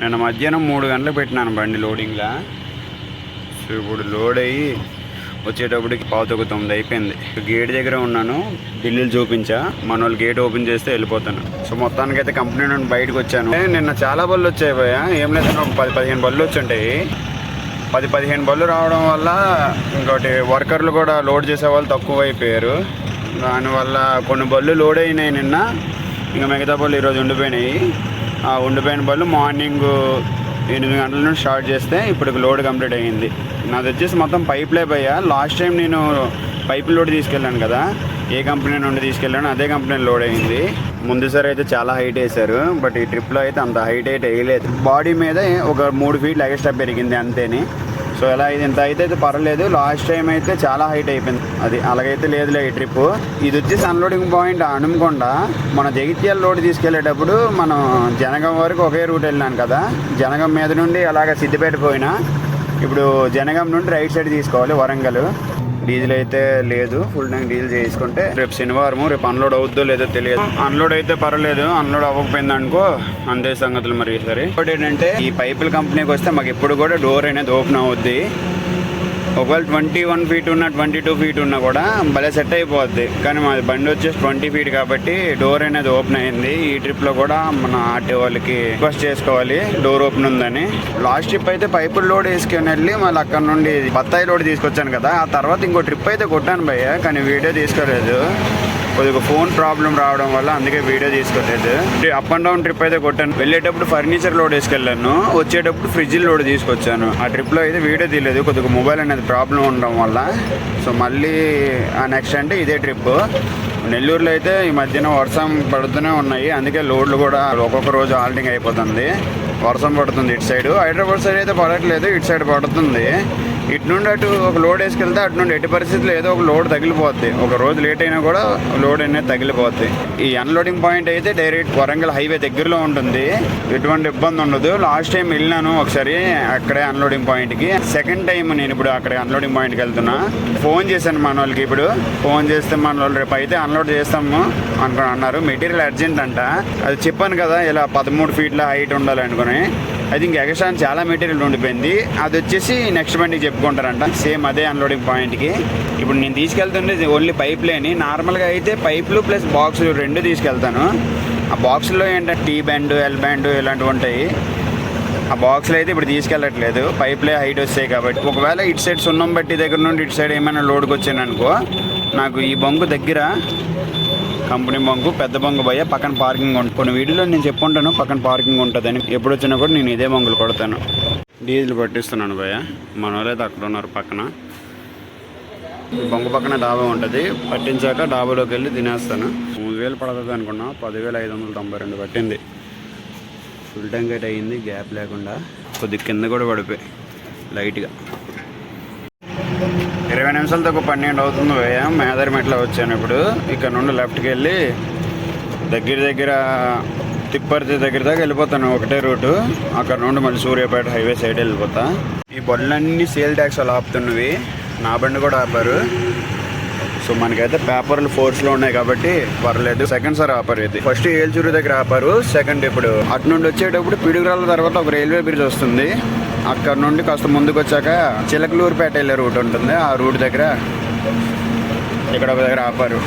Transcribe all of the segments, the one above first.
నేను మధ్యాహ్నం 3 గంటలకు పెట్టినాను బండి లోడింగ్లా. సో ఇప్పుడు లోడ్ అయ్యి వచ్చేటప్పటికి 8:45 అయిపోయింది. గేట్ దగ్గర ఉన్నాను, బిల్లులు చూపించా. మన వాళ్ళు గేట్ ఓపెన్ చేస్తే వెళ్ళిపోతాను. సో మొత్తానికైతే కంపెనీ నుండి బయటకు వచ్చాను. నిన్న చాలా బళ్ళు వచ్చాయి పోయా, ఏం లేదని ఒక 10-15 బళ్ళు వచ్చుంటాయి. 10-15 బళ్ళు రావడం వల్ల ఇంకోటి వర్కర్లు కూడా లోడ్ చేసే వాళ్ళు తక్కువ అయిపోయారు. దానివల్ల కొన్ని బళ్ళు లోడ్ అయినాయి నిన్న, ఇంకా మిగతా బళ్ళు ఈరోజు ఉండిపోయినాయి. ఆ ఉండిపోయిన బళ్ళు మార్నింగ్ 8 గంటల నుండి స్టార్ట్ చేస్తే ఇప్పుడు లోడ్ కంప్లీట్ అయ్యింది. నాది వచ్చేసి మొత్తం పైప్లే పోయా. లాస్ట్ టైం నేను పైపు లోడ్ తీసుకెళ్ళాను కదా, ఏ కంపెనీ నుండి తీసుకెళ్ళాను అదే కంపెనీ లోడ్ అయ్యింది. ముందుసారి అయితే చాలా హైట్ వేశారు, బట్ ఈ ట్రిప్లో అయితే అంత హైట్ అయితే వేయలేదు. బాడీ మీద ఒక 3 ఫీట్లు ఎక్స్ట్రా పెరిగింది అంతేని. సో ఇలా ఇది ఇంత అయితే పర్లేదు. లాస్ట్ టైం అయితే చాలా హైట్ అయిపోయింది, అది అలాగైతే లేదులే ఈ ట్రిప్. ఇది వచ్చేసి అన్లోడింగ్ పాయింట్ హనుమకొండ. మన జగిత్యాల లోడ్ తీసుకెళ్లేటప్పుడు మనం జనగం వరకు ఒకే రూట్ వెళ్ళినాను కదా, జనగం మీద నుండి అలాగ సిద్దిపేట పోయినా. ఇప్పుడు జనగం నుండి రైట్ సైడ్ తీసుకోవాలి వరంగల్. డీజిల్ అయితే లేదు, ఫుల్ ట్యాంక్ డీజిల్ చేసుకుంటే రేపు శనివారము, రేపు అన్లోడ్ అవుద్దో లేదో తెలియదు. అన్లోడ్ అయితే పర్లేదు, అన్లోడ్ అవ్వకపోయింది అనుకో అంతే సంగతులు. మరి సరే ఇంకోటి ఏంటంటే, ఈ పైపుల కంపెనీకి వస్తే మాకు ఎప్పుడు కూడా డోర్ అనేది ఓపెన్ అవుద్ది. ఒకవేళ 21 ఫీట్ ఉన్నా 22 ఫీట్ ఉన్నా కూడా భలే సెట్ అయిపోద్ది. కానీ మాది బండి వచ్చేసి 20 ఫీట్ కాబట్టి డోర్ అనేది ఓపెన్ అయింది. ఈ ట్రిప్లో కూడా మన ఆర్టీ వాళ్ళకి రిక్వెస్ట్ చేసుకోవాలి డోర్ ఓపెన్ ఉందని. లాస్ట్ ట్రిప్ అయితే పైపులు లోడ్ వేసుకొని వెళ్ళి మళ్ళీ అక్కడ నుండి బత్తాయి లోడ్ తీసుకొచ్చాను కదా, ఆ తర్వాత ఇంకో ట్రిప్ అయితే కొట్టాను భయ్య, కానీ వీడియో తీసుకోలేదు. కొద్దిగా ఫోన్ ప్రాబ్లం రావడం వల్ల అందుకే వీడియో తీసుకోలేదు. అప్ అండ్ డౌన్ ట్రిప్ అయితే కొట్టాను. వెళ్ళేటప్పుడు ఫర్నిచర్ లోడ్ వేసుకెళ్ళాను, వచ్చేటప్పుడు ఫ్రిడ్జ్ లోడ్ తీసుకొచ్చాను. ఆ ట్రిప్లో అయితే వీడియో తీయలేదు, కొద్దిగా మొబైల్ అనేది ప్రాబ్లం ఉండడం వల్ల. సో మళ్ళీ ఆ నెక్స్ట్ అంటే ఇదే ట్రిప్. నెల్లూరులో అయితే ఈ మధ్యన వర్షం పడుతూనే ఉన్నాయి, అందుకే లోడ్లు కూడా ఒక్కొక్క రోజు హాల్టింగ్ అయిపోతుంది. వర్షం పడుతుంది ఇటు సైడ్, హైదరాబాద్ సైడ్ అయితే పడట్లేదు, ఇటు సైడ్ పడుతుంది. ఇటు నుండి అటు ఒక లోడ్ వేసుకెళ్తే అటు నుండి ఎట్టి పరిస్థితుల్లో ఏదో ఒక లోడ్ తగిలిపోద్ది. ఒక రోజు లేట్ అయినా కూడా లోడ్ అనేది తగిలిపోద్ది. ఈ అన్లోడింగ్ పాయింట్ అయితే డైరెక్ట్ వరంగల్ హైవే దగ్గరలో ఉంటుంది, ఎటువంటి ఇబ్బంది ఉండదు. లాస్ట్ టైం వెళ్ళినాను ఒకసారి అక్కడే అన్లోడింగ్ పాయింట్కి. సెకండ్ టైం నేను ఇప్పుడు అక్కడ అన్లోడింగ్ పాయింట్కి వెళ్తున్నా. ఫోన్ చేశాను మన వాళ్ళకి, ఇప్పుడు ఫోన్ చేస్తే మన వాళ్ళు రేపు అయితే అన్లోడ్ చేస్తాము అన్నారు. మెటీరియల్ అర్జెంట్ అంట, అది చెప్పాను కదా ఇలా 13 ఫీట్ల హైట్ ఉండాలి అనుకుని. అది ఇంక ఎక్స్ట్రా చాలా మెటీరియల్ ఉండిపోయింది, అది వచ్చేసి నెక్స్ట్ బండికి చెప్పుకుంటారంట సేమ్ అదే అన్లోడింగ్ పాయింట్కి. ఇప్పుడు నేను తీసుకెళ్తుండే ఓన్లీ పైప్లేని. నార్మల్గా అయితే పైపులు ప్లస్ బాక్సులు 2 తీసుకెళ్తాను. ఆ బాక్సుల్లో ఏంటంటే టీ బ్యాండ్, ఎల్ బ్యాండ్ ఇలాంటివి ఉంటాయి. ఆ బాక్స్లో అయితే ఇప్పుడు తీసుకెళ్ళట్లేదు, పైప్లే హైట్ వస్తాయి కాబట్టి. ఒకవేళ ఇటు సైడ్ సున్నం బట్టి దగ్గర నుండి ఇటు సైడ్ ఏమైనా లోడ్కి వచ్చాను అనుకో, నాకు ఈ బొంగు దగ్గర కంపెనీ బంకు, పెద్ద బంకు భయ్య, పక్కన పార్కింగ్ ఉంటుంది. కొన్ని వీడియోలో నేను చెప్పుకుంటాను పక్కన పార్కింగ్ ఉంటుందని. ఎప్పుడు వచ్చినా కూడా నేను ఇదే బంకులు కొడతాను. డీజిల్ పట్టిస్తున్నాను భయ్య, మన వాళ్ళైతే అక్కడ ఉన్నారు పక్కన. బంకు పక్కన డాబా ఉంటుంది, పట్టించాక డాబాలోకి వెళ్ళి తినేస్తాను. 3000 పడుతుంది అనుకున్నా, 10,592 పట్టింది. ఫుల్ ట్యాంక్ అయితే అయ్యింది, గ్యాప్ లేకుండా. కొద్దిగా కింద కూడా పడిపోయి లైట్గా. 20 నిమిషాలతో ఒక 12 అవుతుంది భయ్య. మేదరమెట్ల వచ్చాను ఇప్పుడు. ఇక్కడ నుండి లెఫ్ట్కి వెళ్ళి దగ్గర తిప్పర్తి దగ్గర దాకా వెళ్ళిపోతాను, ఒకటే రూటు. అక్కడ నుండి మళ్ళీ సూర్యాపేట హైవే సైడ్ వెళ్ళిపోతా. ఈ బళ్ళన్నీ సేల్ ట్యాక్స్ అలా ఆపుతున్నవి, నా బండి కూడా ఆపారు. సో మనకైతే పేపర్లు ఫోర్స్లో ఉన్నాయి కాబట్టి పర్లేదు. సెకండ్ సార్ ఆపారు ఇది. ఫస్ట్ ఏల్చూరు దగ్గర ఆపారు, సెకండ్ ఇప్పుడు అటు నుండి వచ్చేటప్పుడు పిడుగురాల తర్వాత ఒక రైల్వే బ్రిడ్జ్ వస్తుంది. అక్కడ నుండి కాస్త ముందుకు వచ్చాక చిలకలూరుపేట వెళ్ళే రూట్ ఉంటుంది, ఆ రూట్ దగ్గర ఇక్కడ ఒక దగ్గర ఆపారు.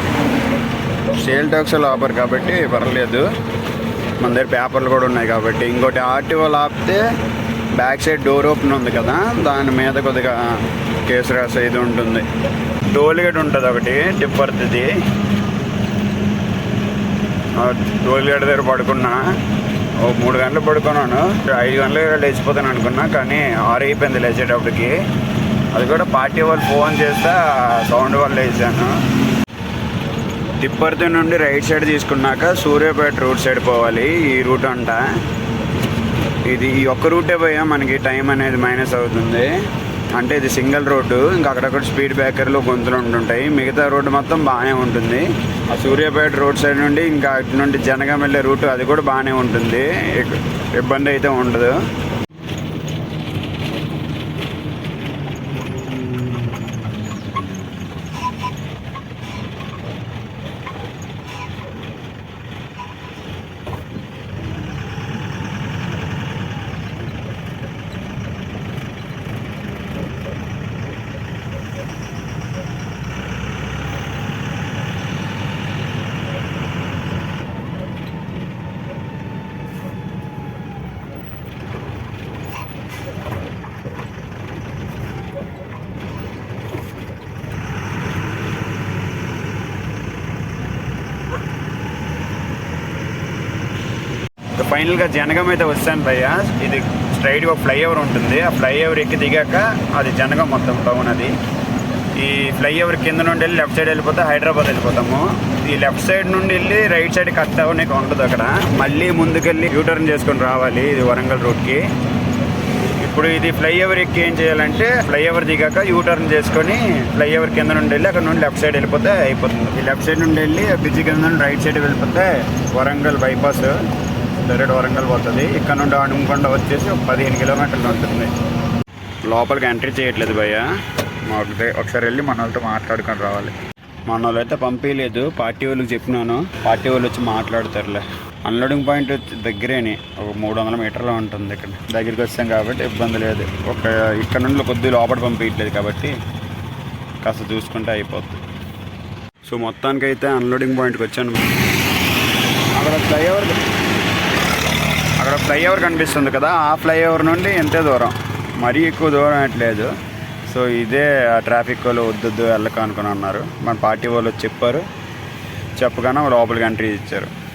సేల్ ట్యాక్స్లో ఆపారు కాబట్టి పర్లేదు, మన దగ్గర పేపర్లు కూడా ఉన్నాయి కాబట్టి. ఇంకోటి ఆర్టీఓలు ఆపితే బ్యాక్ సైడ్ డోర్ ఓపెన్ ఉంది కదా, దాని మీద కొద్దిగా కేసు రాసే ఇది ఉంటుంది. టోల్ గేట్ ఉంటుంది ఒకటి టిప్పర్ది. టోల్ గేట్ దగ్గర పడుకున్నా, ఓ 3 గంటలు పడుకున్నాను. 5 గంటలు లేచిపోతాను అనుకున్నా, కానీ 6 అయిపోయింది లేచేటప్పటికి. అది కూడా పార్టీ వాళ్ళు ఫోన్ చేస్తే సౌండ్ వల్ల లేచాను. తిప్పర్తి నుండి రైట్ సైడ్ తీసుకున్నాక సూర్యాపేట రూట్ సైడ్ పోవాలి. ఈ రూట్ అంట ఇది. ఈ ఒక్క రూటే పోయా మనకి టైం అనేది మైనస్ అవుతుంది. అంటే ఇది సింగిల్ రోడ్డు, ఇంకా అక్కడక్కడ స్పీడ్ బ్రేకర్లు గొంతులు ఉంటుంటాయి. మిగతా రోడ్డు మొత్తం బాగానే ఉంటుంది. ఆ సూర్యాపేట రోడ్ సైడ్ నుండి ఇంకా అటు నుండి జనగాం వెళ్ళే రూటు అది కూడా బాగానే ఉంటుంది, ఇబ్బంది అయితే ఉండదు. ఫైనల్గా జనగం అయితే వస్తాను భయ్య. ఇది స్ట్రైట్గా ఒక ఫ్లైఓవర్ ఉంటుంది. ఆ ఫ్లైఓవర్ ఎక్కి దిగాక అది జనగం మొత్తం టౌన్. అది ఈ ఫ్లైఓవర్ కింద నుండి వెళ్ళి లెఫ్ట్ సైడ్ వెళ్ళిపోతే హైదరాబాద్ వెళ్ళిపోతాము. ఈ లెఫ్ట్ సైడ్ నుండి వెళ్ళి రైట్ సైడ్ కట్ అవ్వడానికి ఉండదు అక్కడ. మళ్ళీ ముందుకెళ్ళి యూటర్న్ చేసుకొని రావాలి ఇది వరంగల్ రూట్కి. ఇప్పుడు ఇది ఫ్లైఓవర్ ఎక్కి ఏం చేయాలంటే ఫ్లైఓవర్ దిగాక యూటర్న్ చేసుకొని ఫ్లైఓవర్ కింద నుండి వెళ్ళి అక్కడ నుండి లెఫ్ట్ సైడ్ వెళ్ళిపోతే అయిపోతుంది. ఈ లెఫ్ట్ సైడ్ నుండి వెళ్ళి బ్రిడ్జ్ కింద నుండి రైట్ సైడ్ వెళ్ళిపోతే వరంగల్ బైపాస్ డైరెక్ట్ వరంగల్ పోతుంది. ఇక్కడ నుండి హనుమకొండ వచ్చేసి ఒక 15 కిలోమీటర్లు ఉంటుంది. లోపలికి ఎంట్రీ చేయట్లేదు భయ్య. ఒకసారి వెళ్ళి మన వాళ్ళతో మాట్లాడుకొని రావాలి. మన వాళ్ళు అయితే పంపించలేదు. పార్టీ వాళ్ళకి చెప్పినాను, పార్టీ వాళ్ళు వచ్చి మాట్లాడతారులే. అన్లోడింగ్ పాయింట్ దగ్గరేని ఒక 300 మీటర్లో ఉంటుంది. ఇక్కడ దగ్గరికి వచ్చాం కాబట్టి ఇబ్బంది లేదు. ఇక్కడ నుండి కొద్దిగా లోపల పంపించట్లేదు కాబట్టి కాస్త చూసుకుంటే అయిపోతుంది. సో మొత్తానికైతే అన్లోడింగ్ పాయింట్కి వచ్చాను. అక్కడ ఫ్లైఓవర్ కనిపిస్తుంది కదా, ఆ ఫ్లైఓవర్ నుండి ఎంతే దూరం, మరీ ఎక్కువ దూరం అట్లేదు. సో ఇదే ఆ ట్రాఫిక్ వాళ్ళు వద్దు వెళ్ళక అనుకుని అన్నారు. మన పార్టీ వాళ్ళు వచ్చి చెప్పారు, చెప్పగానే లోపలికి ఎంట్రీ ఇచ్చారు.